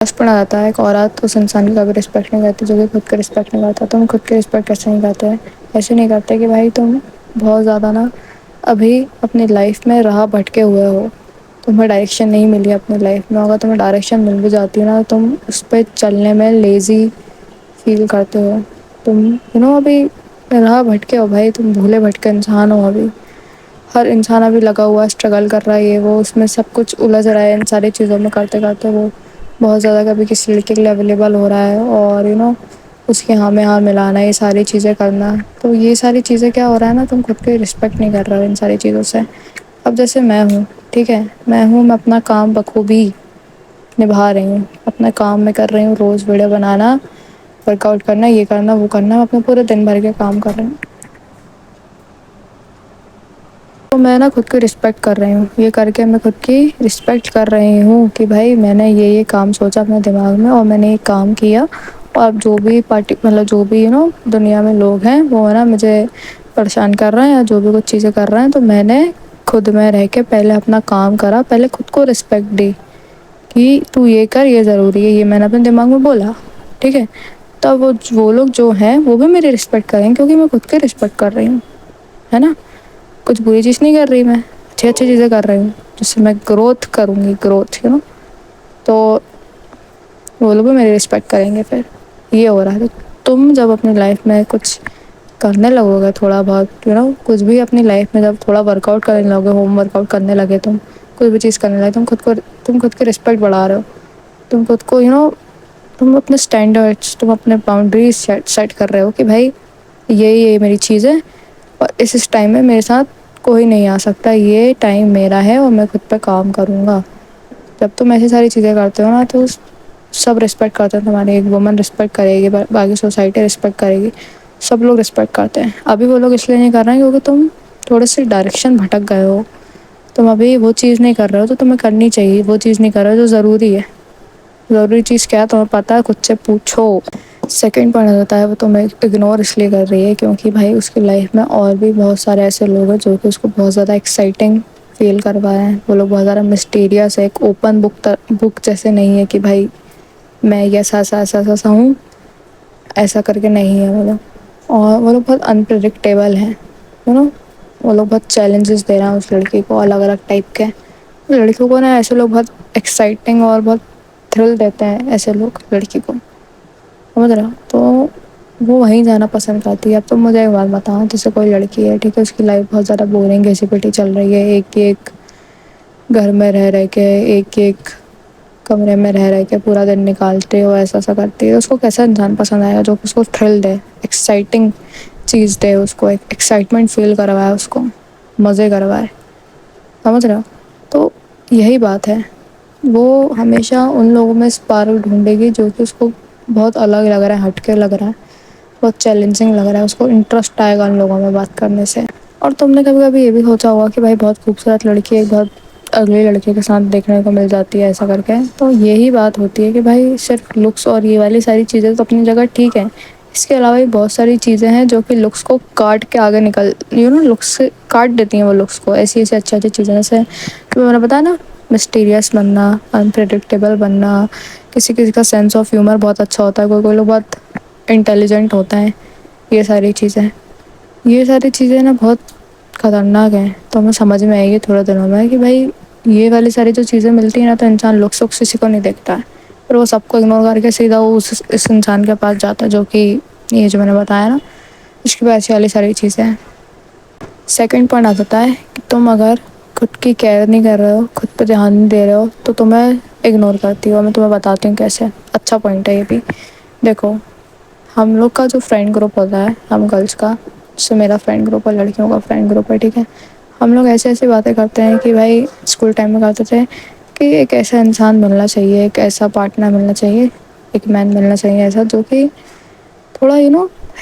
پڑا جاتا ہے ایک عورت اس انسان کی کبھی رسپیکٹ نہیں کرتی جو کہ خود کا رسپیکٹ نہیں کرتا. تم خود کی رسپیکٹ کیسے نہیں کرتے؟ ایسے نہیں کرتے کہ بھائی تم بہت زیادہ نا ابھی اپنی لائف میں راہ بھٹکے ہوئے ہو, تمہیں ڈائریکشن نہیں ملی اپنی لائف میں. اگر تمہیں ڈائریکشن مل بھی جاتی ہے نا, تم اس پہ چلنے میں لیزی فیل کرتے ہو. تم ابھی راہ بھٹکے ہو بھائی, تم بھولے بھٹکے انسان ہو. ابھی ہر انسان ابھی لگا ہوا ہے, اسٹرگل کر رہا ہے, یہ وہ اس میں سب کچھ الجھ رہا ہے ان ساری چیزوں میں کرتے کرتے. وہ بہت زیادہ کبھی کسی لڑکے کے لیے اویلیبل ہو رہا ہے اور اس کے ہاں میں ہاں ملانا, یہ ساری چیزیں کرنا. تو یہ ساری چیزیں کیا ہو رہا ہے نا, تم خود کی رسپیکٹ نہیں کر رہے ہو ان ساری چیزوں سے. اب جیسے میں ہوں, ٹھیک ہے, میں اپنا کام بخوبی نبھا رہی ہوں. اپنا کام میں کر رہی ہوں, روز ویڈیو بنانا, ورک آؤٹ کرنا, یہ کرنا وہ کرنا, میں اپنے پورے دن بھر کے کام کر رہی ہوں. تو میں نا خود کی رسپیکٹ کر رہی ہوں. یہ کر کے میں خود کی رسپیکٹ کر رہی ہوں کہ بھائی میں نے یہ کام سوچا اپنے دماغ میں اور میں نے یہ کام کیا. اور جو بھی مطلب جو بھی دنیا میں لوگ ہیں وہ ہے نا مجھے پریشان کر رہے ہیں یا جو بھی کچھ چیزیں کر رہے ہیں, تو میں نے خود میں رہ کے پہلے اپنا کام کرا, پہلے خود کو رسپیکٹ دی کہ تو یہ کر, یہ ضروری ہے. یہ میں نے اپنے دماغ میں بولا, ٹھیک ہے. تب وہ لوگ جو ہیں وہ بھی میری رسپیکٹ کریں کیونکہ میں خود کی رسپیکٹ کر رہی ہوں, ہے نا. کچھ بری چیز نہیں کر رہی, میں اچھی اچھی چیزیں کر رہی ہوں جس سے میں گروتھ کروں گی. گروتھ تو وہ لوگ بھی میری رسپیکٹ کریں گے. پھر یہ ہو رہا ہے. تم جب اپنی لائف میں کچھ کرنے لگو گے, تھوڑا بہت کچھ بھی اپنی لائف میں جب تھوڑا ورک آؤٹ کرنے لگے, ہوم ورک آؤٹ کرنے لگے, کوئی بھی چیز کرنے لگے, تم خود کی رسپیکٹ بڑھا رہے ہو. تم خود کو تم اپنے اسٹینڈرڈس, تم اپنے باؤنڈریز سیٹ کر رہے ہو کہ بھائی یہی میری چیز ہے اور اس ٹائم میں میرے ساتھ کوئی نہیں آ سکتا. یہ ٹائم میرا ہے اور میں خود پہ کام کروں گا. جب تم ایسی ساری چیزیں کرتے ہو نا تو سب رسپیکٹ کرتے ہیں تمہاری. ایک وومن رسپیکٹ کرے گی, باقی سوسائٹی رسپیکٹ کرے گی, سب لوگ رسپیکٹ کرتے ہیں. ابھی وہ لوگ اس لیے نہیں کر رہے ہیں کیونکہ تم تھوڑے سے ڈائریکشن بھٹک گئے ہو. تم ابھی وہ چیز نہیں کر رہے ہو تو تمہیں کرنی چاہیے. وہ چیز نہیں کر رہے ہو جو ضروری ہے. ضروری چیز کیا ہے تمہیں پتہ ہے, خود سے پوچھو. سیکنڈ پوائنٹ ہوتا ہے وہ تمہیں اگنور اس لیے کر رہی ہے کیونکہ بھائی اس کی لائف میں اور بھی بہت سارے ایسے لوگ ہیں جو کہ اس کو بہت زیادہ ایکسائٹنگ فیل کروا رہے ہیں. وہ لوگ بہت زیادہ مسٹیریس ہے, ایک اوپن بک جیسے نہیں ہے کہ بھائی میں یہ ایسا ہوں, ایسا کر کے نہیں ہے وہ لوگ. اور وہ لوگ بہت انپریڈکٹیبل ہیں. وہ لوگ بہت چیلنجز دے رہے ہیں اس لڑکی کو, الگ الگ ٹائپ کے لڑکیوں کو نا. ایسے لوگ بہت ایکسائٹنگ اور بہت تھرل دیتے ہیں ایسے لوگ لڑکی کو, سمجھ رہے ہو. تو وہ وہیں جانا پسند کرتی ہے. اب تم مجھے ایک بات بتاؤ, جیسے کوئی لڑکی ہے, ٹھیک ہے, اس کی لائف بہت زیادہ بورنگ گھسی پٹی چل رہی ہے. ایک گھر میں رہ کے, ایک کمرے میں رہ کے پورا دن نکالتے ہو, ایسا کرتی ہے. اس کو کیسا انسان پسند آئے گا جو اس کو تھرل دے, ایکسائٹنگ چیز دے, اس کو ایک ایکسائٹمنٹ فیل کروائے, اس کو مزے کروائے, سمجھ رہے ہو. تو یہی بات ہے, وہ ہمیشہ ان لوگوں میں اسپارک ڈھونڈے گی جو کہ اس کو بہت الگ لگ رہا ہے, ہٹ کے لگ رہا ہے, بہت چیلنجنگ لگ رہا ہے. اس کو انٹرسٹ آئے گا ان لوگوں میں بات کرنے سے. اور تم نے کبھی کبھی یہ بھی سوچا ہوگا کہ بھائی بہت خوبصورت لڑکی ہے, بہت اگلی لڑکی کے ساتھ دیکھنے کو مل جاتی ہے ایسا کر کے. تو یہی بات ہوتی ہے کہ بھائی صرف لکس اور یہ والی ساری چیزیں تو اپنی جگہ ٹھیک ہے, اس کے علاوہ بھی بہت ساری چیزیں ہیں جو کہ لکس کو کاٹ کے آگے نکل لکس سے کاٹ دیتی ہیں. وہ لکس کو ایسی اچھی اچھی چیزیں, جیسے میں نے بتایا نا, مسٹیریس بننا, انپریڈکٹیبل بننا, کسی کسی کا سینس آف ہیومر بہت اچھا ہوتا ہے, کوئی لوگ بہت انٹیلیجنٹ ہوتا ہے. یہ ساری چیزیں نا بہت خطرناک ہیں. تو ہمیں سمجھ میں آئے گی تھوڑے دنوں میں کہ بھائی یہ والی ساری جو چیزیں ملتی ہیں نا, تو انسان لکس کسی کو نہیں دیکھتا ہے, پھر وہ سب کو اگنور کر کے سیدھا وہ اس انسان کے پاس جاتا ہے جو کہ یہ جو میں نے بتایا نا, اس کے پاس والی ساری چیزیں ہیں. سیکنڈ پوائنٹ آ جاتا ہے کہ تم اگر خود کی کیئر نہیں کر رہے ہو, خود پہ دھیان نہیں دے رہے ہو, تو تمہیں اگنور کرتی ہو. میں تمہیں بتاتی ہوں کیسے. اچھا پوائنٹ ہے یہ بھی. دیکھو, ہم لوگ کا جو فرینڈ گروپ ہوتا ہے, ہم گرلس کا, جس سے میرا فرینڈ گروپ ہے, لڑکیوں کا فرینڈ گروپ ہے, ٹھیک ہے, ہم لوگ ایسی باتیں کرتے ہیں کہ بھائی اسکول ٹائم میں کرتے تھے کہ ایک ایسا انسان ملنا چاہیے, ایک ایسا پارٹنر ملنا چاہیے, ایک مین ملنا چاہیے ایسا جو کہ تھوڑا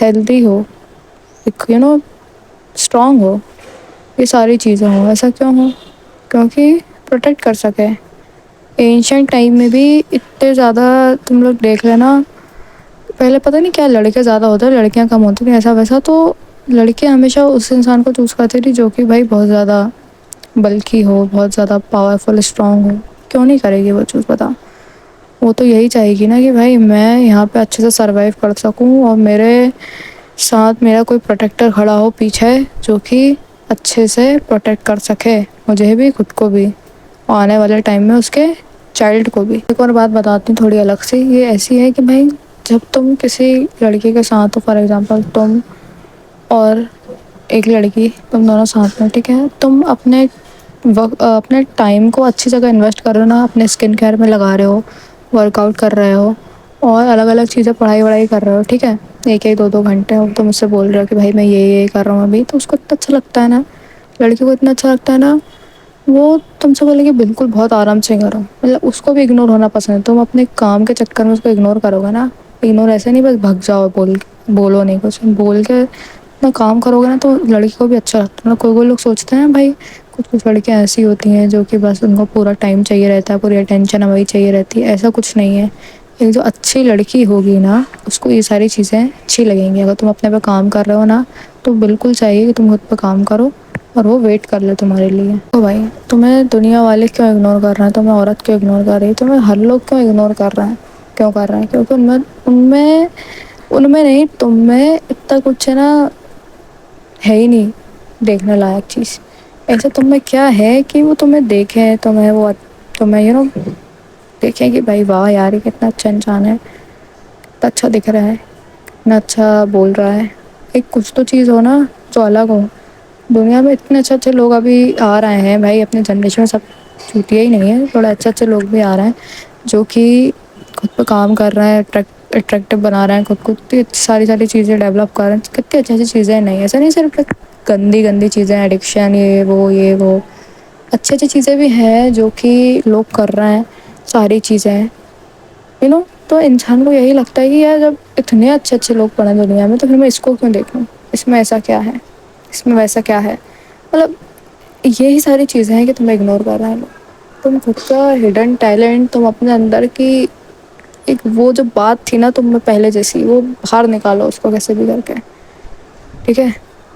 ہیلدی ہو, ایک اسٹرانگ ہو, یہ ساری چیزیں ہوں. ایسا کیوں ہوں؟ کیونکہ پروٹیکٹ کر سکے. اینشنٹ ٹائم میں بھی اتنے زیادہ تم لوگ دیکھ لینا, پہلے پتہ نہیں کیا لڑکے زیادہ ہوتے ہیں, لڑکیاں کم ہوتی تھیں, ایسا ویسا. تو لڑکیاں ہمیشہ اس انسان کو چوز کرتی تھی جو کہ بھائی بہت زیادہ بلکی ہو, بہت زیادہ پاورفل, اسٹرانگ ہو. کیوں نہیں کرے گی وہ چوز, بتا. وہ تو یہی چاہے گی نا کہ بھائی میں یہاں پہ اچھے سے سروائیو کر سکوں اور میرے ساتھ میرا کوئی پروٹیکٹر کھڑا ہو پیچھے جو کہ اچھے سے پروٹیکٹ کر سکے مجھے بھی خود کو بھی اور آنے والے ٹائم میں اس کے چائلڈ کو بھی۔ ایک اور بات بتاتی ہوں تھوڑی الگ سے، یہ ایسی ہے کہ بھائی جب تم کسی لڑکی کے ساتھ ہو، فار ایگزامپل تم اور ایک لڑکی، تم دونوں ساتھ میں، ٹھیک ہے، تم اپنے اپنے ٹائم کو اچھی جگہ انویسٹ کر رہے ہو نا، اپنے اسکن کیئر میں لگا رہے ہو، ورک آؤٹ کر رہے ہو اور الگ الگ چیزیں پڑھائی وڑھائی کر رہے ہو، ٹھیک ہے، ایک ایک دو دو گھنٹے تم مجھ سے بول رہے ہو کہ بھائی میں یہ کر رہا ہوں ابھی، تو اس کو اتنا اچھا لگتا ہے نا، لڑکی کو اتنا اچھا لگتا ہے نا، وہ تم سے بولے کہ بالکل بہت آرام سے کرو، مطلب اس کو بھی اگنور ہونا پسند ہے، تم اپنے کام کے چکر میں اس کو اگنور کرو گے نا، اگنور ایسے نہیں بس بھگ جاؤ بولو نہیں کچھ، بول کے اتنا کام کرو گے نا تو لڑکی کو بھی اچھا لگتا ہے۔ کوئی لوگ سوچتے ہیں بھائی کچھ لڑکیاں ایسی ہوتی ہیں جو کہ بس ان کو پورا ٹائم چاہیے رہتا ہے، پوری اٹینشن ہماری چاہیے رہتی ہے، ایسا کچھ نہیں ہے۔ ایک جو اچھی لڑکی ہوگی نا اس کو یہ ساری چیزیں اچھی لگیں گی۔ اگر تم اپنے پہ کام کر رہے ہو نا تو بالکل چاہیے کہ تم خود پہ کام کرو اور وہ ویٹ کر لے تمہارے لیے۔ تو بھائی تمہیں دنیا والے کیوں اگنور کر رہے ہیں، تمہیں عورت کیوں اگنور کر رہی ہے، تمہیں ہر لوگ کیوں اگنور کر رہے ہیں، کیوں کر رہے ہیں؟ کیونکہ ان میں نہیں، تم میں اتنا کچھ ہے نا، ہے ہی نہیں دیکھنے لائق چیز۔ ایسا تم میں کیا ہے کہ وہ تمہیں دیکھیں، تمہیں دیکھیں کہ بھائی واہ یار یہ کتنا اچھا انسان ہے، کتنا اچھا دکھ رہا ہے، کتنا اچھا بول رہا ہے۔ ایک کچھ تو چیز ہو نا جو الگ ہو۔ دنیا میں اتنے اچھے اچھے لوگ ابھی آ رہے ہیں بھائی، اپنی جنریشن میں سب چوتیا ہی نہیں ہے، تھوڑے اچھے اچھے لوگ بھی آ رہے ہیں جو کہ خود پہ کام کر رہے ہیں، اٹریکٹیو بنا رہے ہیں خود کو، ساری چیزیں ڈیولپ کر رہے ہیں، کتنی اچھی اچھی چیزیں نہیں، ایسا نہیں صرف گندی گندی چیزیں، ایڈکشن، یہ وہ اچھی اچھی چیزیں بھی ہیں جو کہ لوگ کر رہے ہیں، ساری چیزیں تو انسان کو یہی لگتا ہے کہ یار جب اتنے اچھے اچھے لوگ پڑھے دنیا میں تو پھر میں اس کو کیوں دیکھوں، اس میں ایسا کیا ہے، اس میں ویسا کیا ہے، مطلب یہی ساری چیزیں ہیں کہ تمہیں اگنور کر رہے ہیں لوگ۔ تم خود کا ہڈن ٹیلنٹ، تم اپنے اندر کی ایک وہ جو بات تھی نا تم میں پہلے جیسی، وہ باہر نکالو اس کو کیسے بھی کر کے، ٹھیک ہے،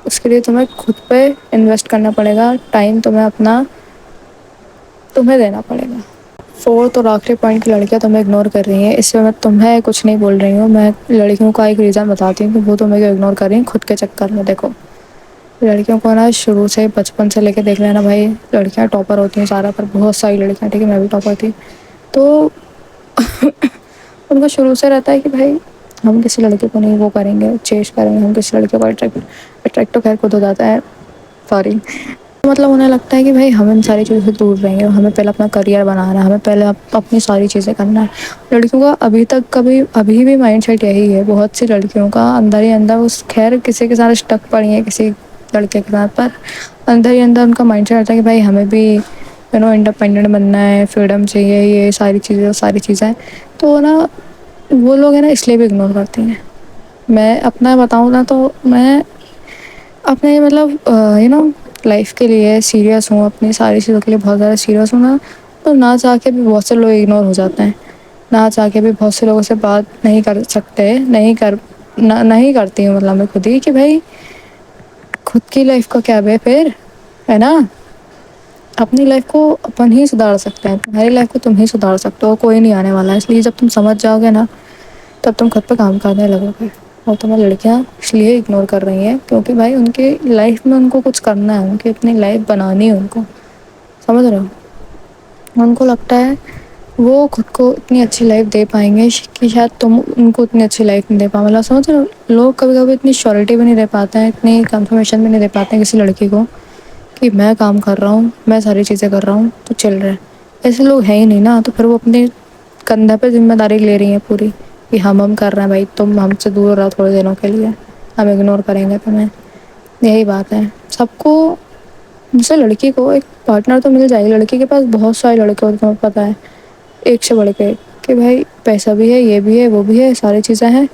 اس کے لیے تمہیں خود پہ انویسٹ کرنا پڑے گا، ٹائم تمہیں دینا پڑے گا۔ فورتھ اور آخری پوائنٹ کی لڑکیاں تمہیں اگنور کر رہی ہیں، اس میں تمہیں کچھ نہیں بول رہی ہوں، میں لڑکیوں کا ایک ریزن بتاتی ہوں کہ وہ تمہیں اگنور کر رہی ہیں خود کے چکر میں۔ دیکھو لڑکیوں کو نا شروع سے بچپن سے لے کے دیکھ لینا بھائی، لڑکیاں ٹاپر ہوتی ہیں سارا پر، بہت ساری لڑکیاں، ٹھیک ہے میں بھی ٹاپر تھی، تو ان کو شروع سے رہتا ہے کہ بھائی ہم کسی لڑکے کو نہیں وہ کریں گے، چیز کریں گے، ہم کسی لڑکے کو اٹریکٹ تو خیر خود ہو جاتا ہے، سوری، مطلب انہیں لگتا ہے کہ بھائی ہم ان ساری چیزوں سے دور رہیں گے، ہمیں پہلے اپنا کریئر بنانا ہے، ہمیں پہلے اپنی ساری چیزیں کرنا ہے۔ لڑکیوں کا ابھی بھی مائنڈ سیٹ یہی ہے، بہت سی لڑکیوں کا اندر ہی اندر، اس خیر کسی کے ساتھ اسٹک پڑی ہیں کسی لڑکے کے ساتھ، پر اندر ہی اندر ان کا مائنڈ سیٹ رہتا ہے کہ بھائی ہمیں بھی انڈیپینڈنٹ بننا ہے، فریڈم چاہیے، یہ ساری چیزیں تو نا وہ لوگ ہیں نا اس لیے بھی اگنور کرتی ہیں۔ میں اپنا بتاؤں نا تو میں اپنے مطلب لائف کے لیے سیریس ہوں، اپنی ساری چیزوں کے لیے بہت زیادہ سیریس ہوں نا، تو نہ چاہ کے بھی بہت سے لوگ اگنور ہو جاتے ہیں، نہ چاہ کے بھی بہت سے لوگوں سے بات نہیں کر سکتے، نہیں کرتی ہوں، مطلب میں خود ہی کہ بھائی خود کی لائف کا کیا پھر ہے نا، اپنی لائف کو اپن ہی سدھار سکتے ہیں، تمہاری لائف کو تم ہی سدھار سکتے ہو، کوئی نہیں آنے والا ہے۔ اس لیے جب تم سمجھ جاؤ گے نا تب تم خود پہ کام کرنے لگو گے۔ اور تمہیں لڑکیاں اس لیے اگنور کر رہی ہیں کیونکہ بھائی ان کی لائف میں ان کو کچھ کرنا ہے، ان کی اپنی لائف بنانی ہے، ان کو سمجھ رہے ہو، ان کو لگتا ہے وہ خود کو اتنی اچھی لائف دے پائیں گے کہ شاید تم ان کو اتنی اچھی لائف نہیں دے پاؤ، مطلب سمجھ رہے ہو، لوگ کبھی کبھی اتنی شیورٹی بھی نہیں دے پاتے ہیں، اتنی کنفرمیشن بھی نہیں دے پاتے ہیں کسی لڑکی کو کہ میں کام کر رہا ہوں، میں ساری چیزیں کر رہا ہوں تو چل رہا ہے، ایسے لوگ ہیں ہی نہیں نا، تو پھر وہ اپنے کندھے پہ ذمہ داری لے رہی ہیں پوری کہ ہم کر رہے ہیں، بھائی تم ہم سے دور رہو تھوڑے دنوں کے لیے، ہم اگنور کریں گے تمہیں۔ یہی بات ہے، سب کو جیسے لڑکی کو ایک پارٹنر تو مل جائے گی، لڑکی کے پاس بہت سارے لڑکے ہوتے ہیں، تمہیں پتہ ہے، ایک سے بڑھ کے، کہ بھائی پیسہ بھی ہے، یہ بھی ہے، وہ بھی ہے، ساری چیزیں ہیں۔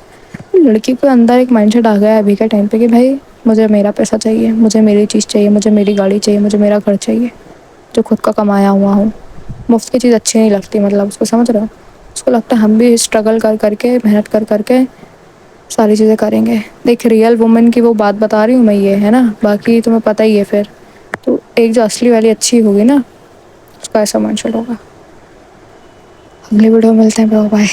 لڑکی کو اندر ایک مائنڈ سیٹ آ گیا ہے ابھی کے ٹائم پہ کہ بھائی مجھے میرا پیسہ چاہیے، مجھے میری چیز چاہیے، مجھے میری گاڑی چاہیے، مجھے میرا گھر چاہیے جو خود کا کمایا ہوا ہوں۔ مفت کی چیز اچھی نہیں لگتی، مطلب اس کو سمجھ رہے ہو، اس کو لگتا ہے ہم بھی اسٹرگل کر کے، محنت کر کے ساری چیزیں کریں گے۔ دیکھ ریئل وومن کی وہ بات بتا رہی ہوں میں، یہ ہے نا، باقی تمہیں پتہ ہی ہے پھر، تو ایک جو اصلی والی اچھی ہوگی نا اس کا ایسا مائنڈ سیٹ ہوگا۔ اگلی ویڈیو ملتے ہیں برو، بائے.